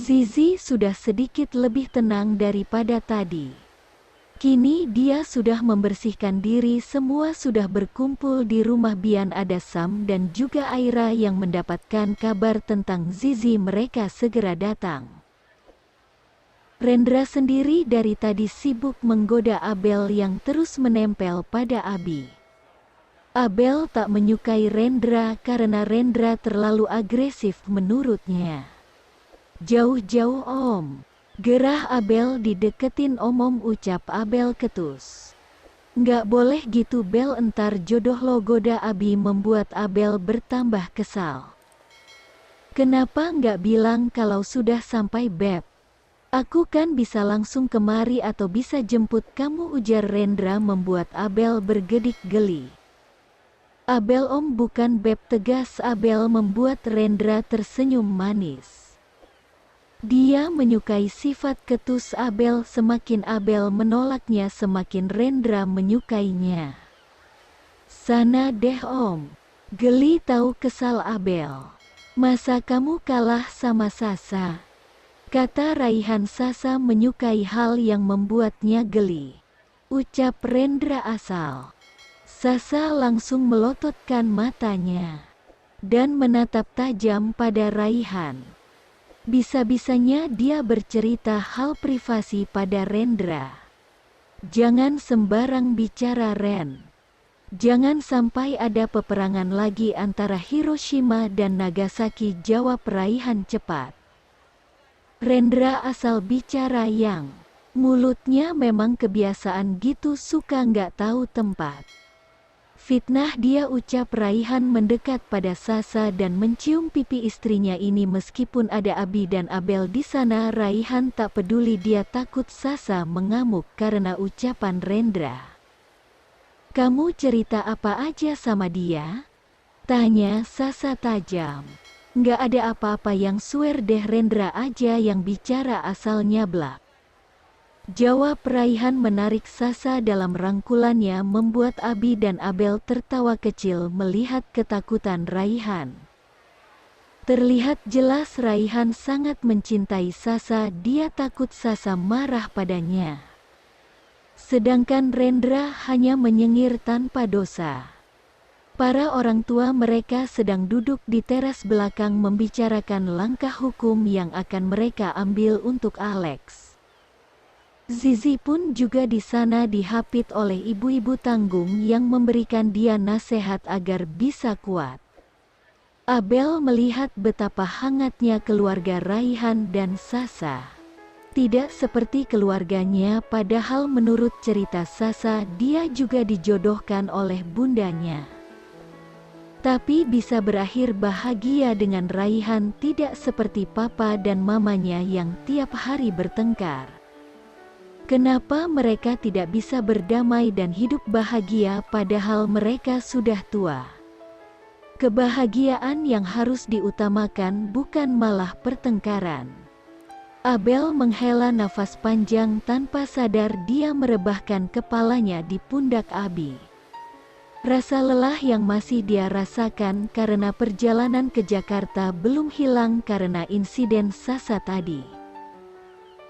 Zizi sudah sedikit lebih tenang daripada tadi. Kini dia sudah membersihkan diri, semua sudah berkumpul di rumah Bian. Ada Sam dan juga Aira yang mendapatkan kabar tentang Zizi, mereka segera datang. Rendra sendiri dari tadi sibuk menggoda Abel yang terus menempel pada Abi. Abel tak menyukai Rendra karena Rendra terlalu agresif menurutnya. "Jauh-jauh Om." Gerah Abel dideketin Om, ucap Abel ketus. "Nggak boleh gitu Bel, entar jodoh lo." Goda Abi membuat Abel bertambah kesal. "Kenapa nggak bilang kalau sudah sampai Beb? Aku kan bisa langsung kemari atau bisa jemput kamu," ujar Rendra membuat Abel bergedik geli. "Abel Om, bukan Beb," tegas Abel membuat Rendra tersenyum manis. Dia menyukai sifat ketus Abel, semakin Abel menolaknya semakin Rendra menyukainya. "Sana deh Om." Geli tahu kesal Abel. "Masa kamu kalah sama Sasa?" kata Raihan. Sasa menyukai hal yang membuatnya geli, ucap Rendra asal. Sasa langsung melototkan matanya dan menatap tajam pada Raihan. Bisa-bisanya dia bercerita hal privasi pada Rendra. "Jangan sembarang bicara Ren. Jangan sampai ada peperangan lagi antara Hiroshima dan Nagasaki," jawab Raihan cepat. Rendra asal bicara yang mulutnya memang kebiasaan gitu, suka nggak tahu tempat. "Fitnah dia," ucap Raihan mendekat pada Sasa dan mencium pipi istrinya ini. Meskipun ada Abi dan Abel di sana, Raihan tak peduli, dia takut Sasa mengamuk karena ucapan Rendra. "Kamu cerita apa aja sama dia?" tanya Sasa tajam. "Nggak ada apa-apa, yang swear deh Rendra aja yang bicara asal nyablak," jawab Raihan menarik Sasa dalam rangkulannya membuat Abi dan Abel tertawa kecil melihat ketakutan Raihan. Terlihat jelas Raihan sangat mencintai Sasa, dia takut Sasa marah padanya. Sedangkan Rendra hanya menyengir tanpa dosa. Para orang tua mereka sedang duduk di teras belakang membicarakan langkah hukum yang akan mereka ambil untuk Alex. Zizi pun juga di sana, dihapit oleh ibu-ibu tanggung yang memberikan dia nasihat agar bisa kuat. Abel melihat betapa hangatnya keluarga Raihan dan Sasa. Tidak seperti keluarganya, padahal menurut cerita Sasa dia juga dijodohkan oleh bundanya. Tapi bisa berakhir bahagia dengan Raihan, tidak seperti papa dan mamanya yang tiap hari bertengkar. Kenapa mereka tidak bisa berdamai dan hidup bahagia padahal mereka sudah tua? Kebahagiaan yang harus diutamakan, bukan malah pertengkaran. Abel menghela nafas panjang, tanpa sadar dia merebahkan kepalanya di pundak Abi. Rasa lelah yang masih dia rasakan karena perjalanan ke Jakarta belum hilang karena insiden Sasa tadi.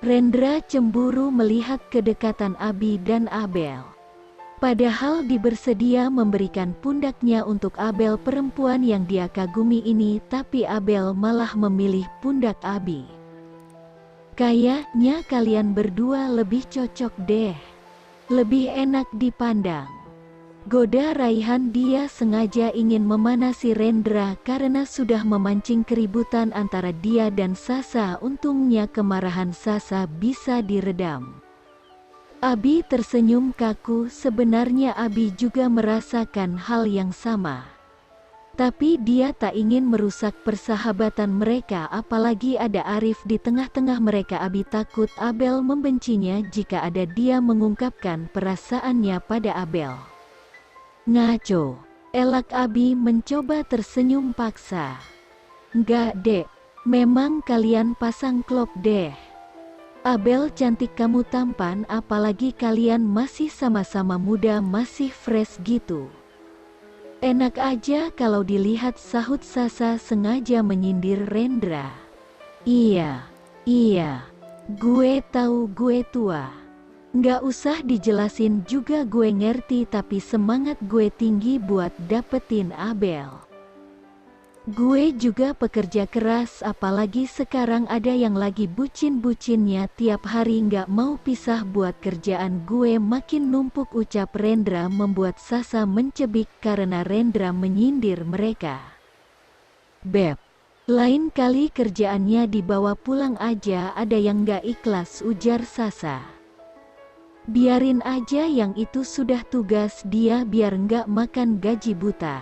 Rendra cemburu melihat kedekatan Abi dan Abel. Padahal dibersedia memberikan pundaknya untuk Abel, perempuan yang dia kagumi ini, tapi Abel malah memilih pundak Abi. "Kayaknya kalian berdua lebih cocok deh. Lebih enak dipandang," goda Raihan. Dia sengaja ingin memanasi Rendra karena sudah memancing keributan antara dia dan Sasa. Untungnya kemarahan Sasa bisa diredam. Abi tersenyum kaku. Sebenarnya Abi juga merasakan hal yang sama. Tapi dia tak ingin merusak persahabatan mereka, apalagi ada Arif di tengah-tengah mereka. Abi takut Abel membencinya jika ada dia mengungkapkan perasaannya pada Abel. "Ngaco," elak Abi mencoba tersenyum paksa. "Nggak dek, memang kalian pasang klop deh. Abel cantik, kamu tampan, apalagi kalian masih sama-sama muda, masih fresh gitu. Enak aja kalau dilihat," sahut Sasa sengaja menyindir Rendra. "Iya, Iya, gue tahu gue tua. Nggak usah dijelasin juga gue ngerti, tapi semangat gue tinggi buat dapetin Abel. Gue juga pekerja keras, apalagi sekarang ada yang lagi bucin-bucinnya tiap hari nggak mau pisah buat kerjaan gue makin numpuk, ucap Rendra membuat Sasa mencebik karena Rendra menyindir mereka. Beb, lain kali kerjaannya dibawa pulang aja, ada yang nggak ikhlas, ujar Sasa. Biarin aja, yang itu sudah tugas dia biar nggak makan gaji buta.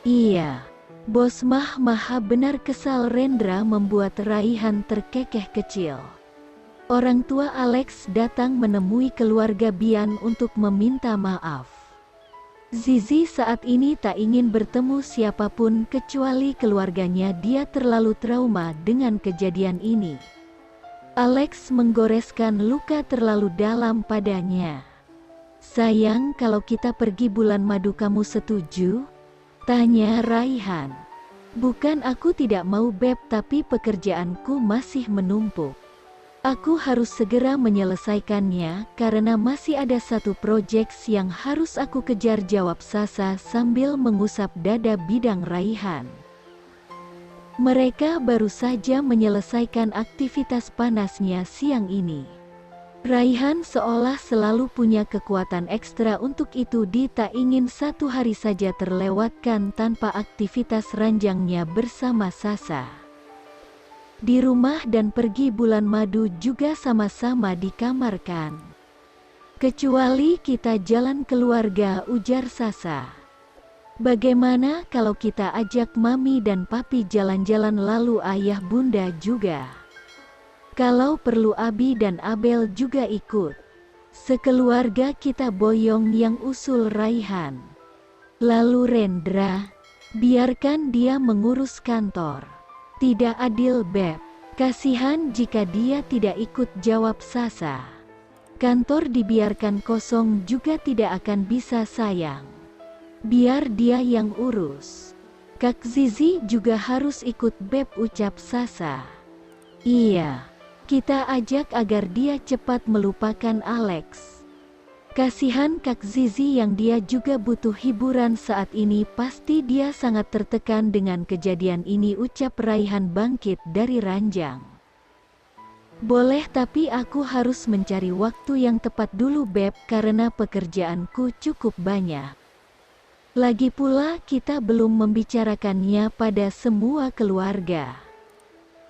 Iya, bos maha benar, kesal Rendra membuat Raihan terkekeh kecil. Orang tua Alex datang menemui keluarga Bian untuk meminta maaf. Zizi saat ini tak ingin bertemu siapapun kecuali keluarganya, dia terlalu trauma dengan kejadian ini. Alex menggoreskan luka terlalu dalam padanya. Sayang, kalau kita pergi bulan madu kamu setuju? Tanya Raihan. Bukan aku tidak mau Beb, tapi pekerjaanku masih menumpuk. Aku harus segera menyelesaikannya karena masih ada satu proyek yang harus aku kejar, jawab Sasa sambil mengusap dada bidang Raihan. Mereka baru saja menyelesaikan aktivitas panasnya siang ini. Raihan seolah selalu punya kekuatan ekstra untuk itu, dia tak ingin satu hari saja terlewatkan tanpa aktivitas ranjangnya bersama Sasa. Di rumah dan pergi bulan madu juga sama-sama dikamarkan. Kecuali kita jalan keluarga, ujar Sasa. Bagaimana kalau kita ajak mami dan papi jalan-jalan, lalu ayah bunda juga? Kalau perlu Abi dan Abel juga ikut. Sekeluarga kita boyong, yang usul Raihan. Lalu Rendra, biarkan dia mengurus kantor. Tidak adil Beb, kasihan jika dia tidak ikut, jawab Sasa. Kantor dibiarkan kosong juga tidak akan bisa sayang. Biar dia yang urus. Kak Zizi juga harus ikut Beb, ucap Sasa. Iya. Kita ajak agar dia cepat melupakan Alex. Kasihan Kak Zizi yang dia juga butuh hiburan saat ini, pasti dia sangat tertekan dengan kejadian ini, ucap Raihan bangkit dari ranjang. Boleh, tapi aku harus mencari waktu yang tepat dulu Beb, karena pekerjaanku cukup banyak. Lagi pula kita belum membicarakannya pada semua keluarga.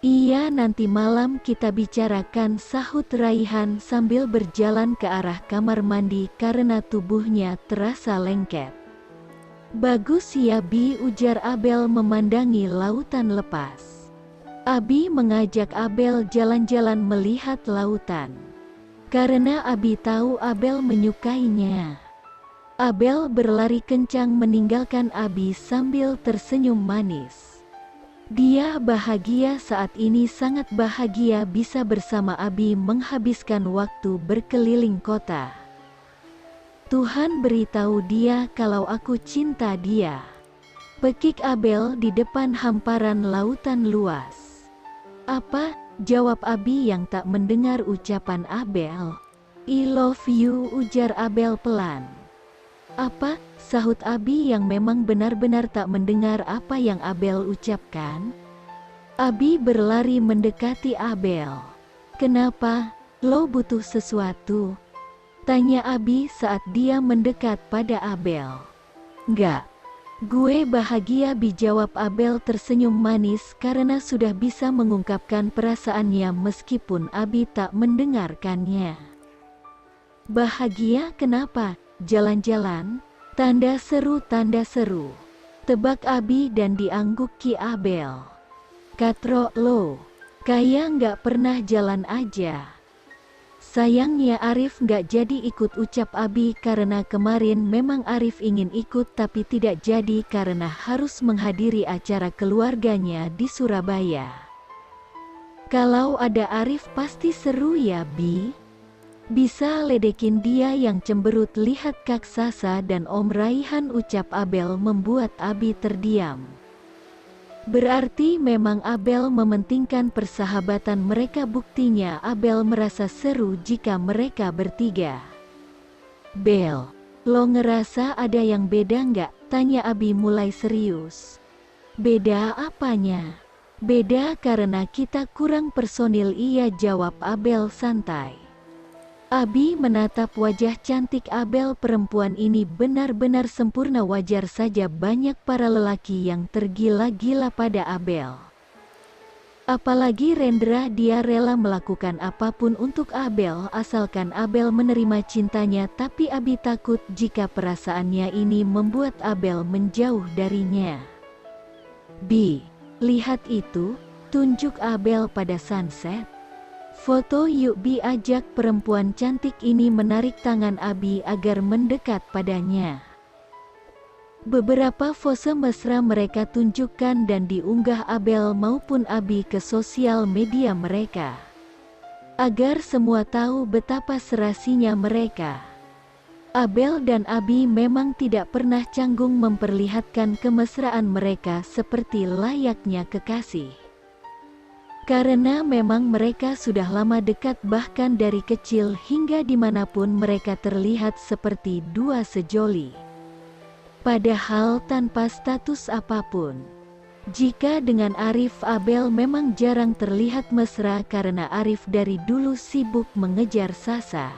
Iya, nanti malam kita bicarakan, sahut Raihan sambil berjalan ke arah kamar mandi karena tubuhnya terasa lengket. Bagus ya Bi, ujar Abel memandangi lautan lepas. Abi mengajak Abel jalan-jalan melihat lautan. Karena Abi tahu Abel menyukainya. Abel berlari kencang meninggalkan Abi sambil tersenyum manis. Dia bahagia saat ini, sangat bahagia bisa bersama Abi menghabiskan waktu berkeliling kota. Tuhan beritahu dia kalau aku cinta dia. Pekik Abel di depan hamparan lautan luas. Apa? Jawab Abi yang tak mendengar ucapan Abel. I love you, ujar Abel pelan. Apa? Sahut Abi yang memang benar-benar tak mendengar apa yang Abel ucapkan. Abi berlari mendekati Abel. Kenapa? Lo butuh sesuatu? Tanya Abi saat dia mendekat pada Abel. Enggak. Gue bahagia Bi, jawab Abel tersenyum manis karena sudah bisa mengungkapkan perasaannya meskipun Abi tak mendengarkannya. Bahagia kenapa? Jalan-jalan? Tanda seru, tanda seru. Tebak Abi dan diangguki Abel. Katro lo, kayak nggak pernah jalan aja. Sayangnya Arif nggak jadi ikut, ucap Abi karena kemarin memang Arif ingin ikut tapi tidak jadi karena harus menghadiri acara keluarganya di Surabaya. Kalau ada Arif pasti seru ya Bi? Bisa ledekin dia yang cemberut, lihat Kak Sasa dan Om Raihan, ucap Abel membuat Abi terdiam. Berarti memang Abel mementingkan persahabatan mereka. Buktinya Abel merasa seru jika mereka bertiga. "Bel, lo ngerasa ada yang beda nggak?" tanya Abi mulai serius. "Beda apanya?" "Beda karena kita kurang personil," ia jawab Abel santai. Abi menatap wajah cantik Abel. Perempuan ini benar-benar sempurna. Wajar saja banyak para lelaki yang tergila-gila pada Abel. Apalagi Rendra, dia rela melakukan apapun untuk Abel asalkan Abel menerima cintanya. Tapi Abi takut jika perasaannya ini membuat Abel menjauh darinya. "Bi, lihat itu," tunjuk Abel pada sunset. "Foto yuk Bi," ajak perempuan cantik ini menarik tangan Abi agar mendekat padanya. Beberapa pose mesra mereka tunjukkan dan diunggah Abel maupun Abi ke sosial media mereka, agar semua tahu betapa serasinya mereka. Abel dan Abi memang tidak pernah canggung memperlihatkan kemesraan mereka seperti layaknya kekasih. Karena memang mereka sudah lama dekat, bahkan dari kecil hingga dimanapun mereka terlihat seperti dua sejoli. Padahal tanpa status apapun. Jika dengan Arif, Abel memang jarang terlihat mesra karena Arif dari dulu sibuk mengejar Sasa.